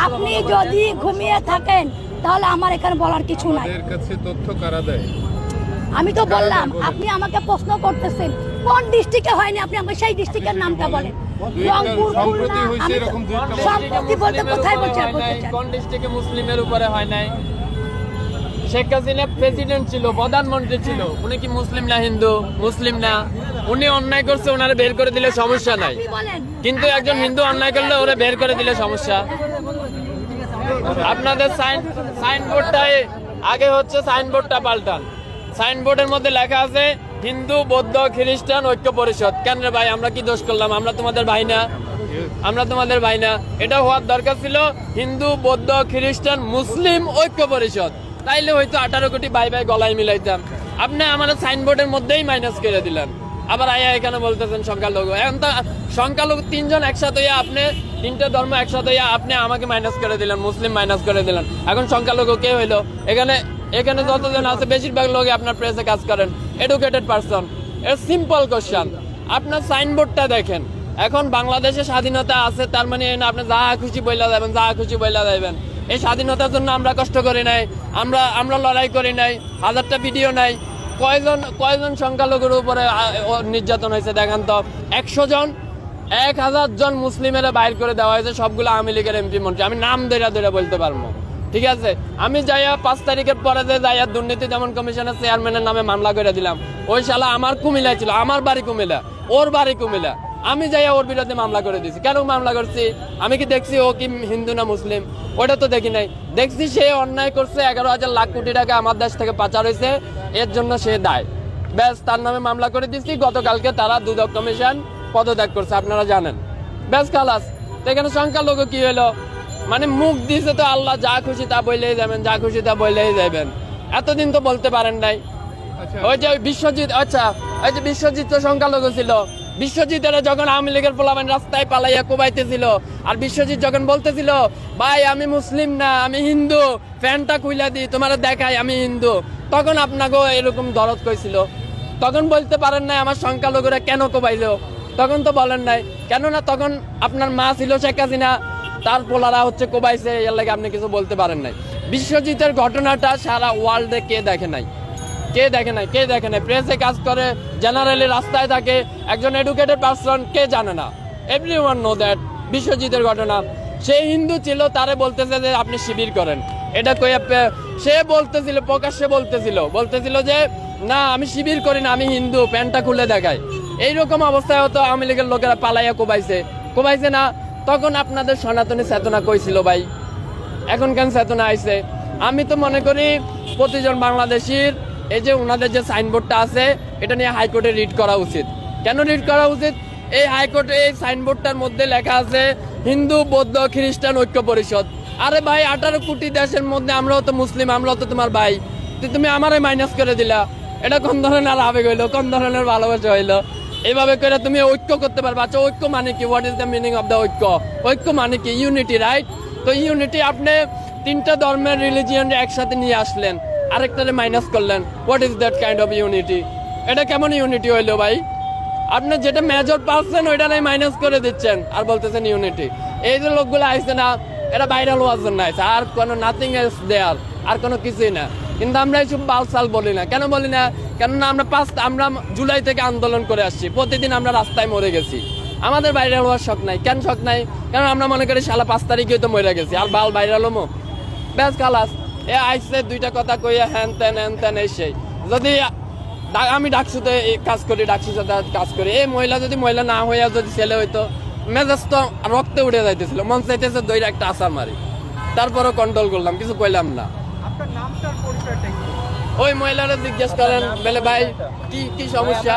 আপনি যদি ঘুমিয়ে থাকেন তাহলে আমার এখানে বলার কিছু নাই। তথ্য কারা দেয়? আমি তো বললাম, আপনি আমাকে প্রশ্ন করতেছেন কোন ডিস্ট্রিক্টে হয়নি, আপনি আমাকে সেই ডিস্ট্রিক্টের নামটা বলেন। রংপুর, খুলনা, সম্প্রতি বলতে কোথায় বলছেন? কোন ডিস্ট্রিক্টে মুসলিমের উপরে হয় নাই? শেখ হাসিনা প্রেসিডেন্ট ছিল, প্রধানমন্ত্রী ছিল, উনি কি মুসলিম না হিন্দু? মুসলিম না। উনি অন্যায় করছে, ওনারে বের করে দিলে সমস্যা নাই, কিন্তু একজন হিন্দু অন্যায় করলে ওরা বের করে দিলে সমস্যা। আপনাদের সাইনবোর্ডটাই আগে হচ্ছে, সাইনবোর্ডটা পাল্টান। সাইনবোর্ডের মধ্যে লেখা আছে হিন্দু বৌদ্ধ খ্রিস্টান ঐক্য পরিষদ। কেন রে ভাই, আমরা কি দোষ করলাম? আমরা তোমাদের ভাই না? আমরা তোমাদের ভাই না? এটা হওয়ার দরকার ছিল হিন্দু বৌদ্ধ খ্রিস্টান মুসলিম ঐক্য পরিষদ, তাইলে হয়তো 18 কোটি ভাই ভাই গলায় মিলাইতাম। আপনি আমাদের সাইনবোর্ডের মধ্যেই মাইনাস করে দিলেন, আবার আয়া এখানে বলতেছেন সংখ্যালঘু। এখন তো সংখ্যালঘু তিনজন একসাথে হইয়া, আপনি তিনটে ধর্ম একসাথে হইয়া আপনি আমাকে মাইনাস করে দিলেন, মুসলিম মাইনাস করে দিলেন। এখন সংখ্যালঘু কে হইলো? এখানে এখানে যতজন আছে বেশিরভাগ লোক আপনার প্রেসে কাজ করেন, এডুকেটেড পারসন। এর সিম্পল কোশ্চেন, আপনার সাইনবোর্ডটা দেখেন। এখন বাংলাদেশে স্বাধীনতা আছে, তার মানে আপনি যা খুশি বইলা যাবেন, যা খুশি বইলা যাবেন। এই স্বাধীনতার জন্য আমরা কষ্ট করি নাই, আমরা লড়াই করি নাই, হাজারটা ভিডিও নাই। কয়জন সংখ্যালঘুর উপরে নির্যাতন হয়েছে দেখান তো? 100 জন, 1000 জন মুসলিমের বাইর করে দেওয়া হয়েছে, সবগুলো আওয়ামী লীগের এমপি মন্ত্রী। আমি নাম ধরে বলতে পারবো, ঠিক আছে? আমি যাইয়া 5 তারিখের পরে যে যাইয়া দুর্নীতি দমন কমিশনের চেয়ারম্যানের নামে মামলা করে দিলাম। ওই শালা আমার কুমিল্লায় ছিল, আমার বাড়ি কুমিল্লা, ওর বাড়ি কুমিল্লা। আমি যাইয়া ওর বিরুদ্ধে মামলা করে দিয়েছি। কেন মামলা করছি? আমি কি দেখছি ও কি হিন্দু না মুসলিম? ওটা তো দেখি নাই। দেখছি সে অন্যায় করছে, 11,000 লাখ কোটি টাকা আমার দেশ থেকে পাচার হয়েছে, এর জন্য সে দায়। ব্যাস, তার নামে মামলা করে দিচ্ছি। গতকালকে তারা দুদক কমিশন পদত্যাগ করছে, আপনারা জানেন। ব্যাস, খালাস। তো এখানে সংখ্যালঘু কি হলো? মানে মুখ দিয়েছে তো আল্লাহ, যা খুশি তা বললেই যাবেন, যা খুশি তা বললেই যাবেন। এতদিন তো বলতে পারেন নাই। ওই যে বিশ্বজিৎ, আচ্ছা ওই যে বিশ্বজিৎ তো সংখ্যালঘু ছিল। বিশ্বজিতের যখন আওয়ামী লীগের পোলাপান রাস্তায় পালাইয়া কোবাইতেছিল, আর বিশ্বজিৎ যখন বলতেছিল ভাই আমি মুসলিম না আমি হিন্দু, ফ্যানটা খুইলা দিই তোমার দেখাই আমি হিন্দু, তখন আপনাকেও এরকম দরদ কইছিল। তখন বলতে পারেন নাই আমার সংখ্যালঘুরা কেন কোবাইলো? তখন তো বলেন নাই। কেননা তখন আপনার মা ছিল শেখ হাসিনা, তার পোলারা হচ্ছে কোবাইছে, এর লাগে আপনি কিছু বলতে পারেন নাই। বিশ্বজিতের ঘটনাটা সারা ওয়ার্ল্ডে কে দেখে নাই? কে দেখে নাই? কে দেখে নাই? প্রেসে কাজ করে, জেনারেলি রাস্তায় থাকে, একজন এডুকেটেড পারসন, কে জানে না? Everyone know that. বিশ্বজিতের ঘটনা, সে হিন্দু ছিল, তারে বলতেছে যে আপনি শিবির করেন। এটা কই সে বলতেছিল, প্রকাশ্যে বলতেছিল যে না আমি শিবির করি না, আমি হিন্দু, প্যান্টটা খুলে দেখায়। এইরকম অবস্থায় হতো আওয়ামী লীগের লোকেরা পালাইয়া কোবাইছে না? তখন আপনাদের সনাতনী চেতনা কইছিল ভাই, এখন কেন চেতনা আইছে? আমি তো মনে করি প্রতিজন বাংলাদেশির এই যে ওনাদের যে সাইনবোর্ডটা আছে, এটা নিয়ে হাইকোর্টে রিট করা উচিত। কেন রিট করা উচিত? এই হাইকোর্টে এই সাইনবোর্ডটার মধ্যে লেখা আছে হিন্দু বৌদ্ধ খ্রিস্টান ঐক্য পরিষদ। আরে ভাই, 18 কোটি দেশের মধ্যে আমরাও তো মুসলিম, আমরাও তো তোমার ভাই, তুমি আমারে মাইনাস করে দিলা। এটা কোন ধরনের আবেগ হইলো? কোন ধরনের ভালোবাসা হইলো? এইভাবে করে তুমি ঐক্য করতে পারবে? আচ্ছা, ঐক্য মানে কি? What is the meaning of the ঐক্য? ঐক্য মানে কি? Unity, right? তো ইউনিটি, আপনি 3টা ধর্মের রিলিজিয়ন একসাথে নিয়ে আসলেন, আরেকটারে মাইনাস করলেন। What is that kind of unity? এটা কেমন ইউনিটি হইলো ভাই? আপনি যেটা মেজর পাচ্ছেন ওইটারে মাইনাস করে দিচ্ছেন আর বলতেছেন ইউনিটি। এই যে লোকগুলো আইছে না, এটা ভাইরাল হওয়ার জন্য আইছে, আর কোনো নাথিং এলস দেয়ার, আর কোনো কিছুই না। কিন্তু আমরা এইসব বালসাল বলি না। কেন বলি না? কেননা আমরা জুলাই থেকে আন্দোলন করে আসছি, প্রতিদিন আমরা রাস্তায় মরে গেছি। আমাদের ভাইরাল হওয়ার শখ নাই। কেন শখ নাই? কারণ আমরা মনে করি শালা 5 তারিখে তো মরে গেছি, আর বাল ভাইরাল হমো। ব্যাস, খালাস। এ আইসে 2টা কথা কইয়া হ্যান তেন এই সেই। যদি আমি ডাকসুতে কাজ করি, ডাকসুতে কাজ করি, এই মহিলা যদি মহিলা না হইয়া যদি ছেলে হইতো, মেজাজ তো রক্তে উঠে যাইতেছিল, মন চাইতেছে দইরা একটা আসার মারি। তারপরও কন্ট্রোল করলাম, কিছু কইলাম না। ওই মহিলারা জিজ্ঞেস করেন, বলে ভাই কি সমস্যা?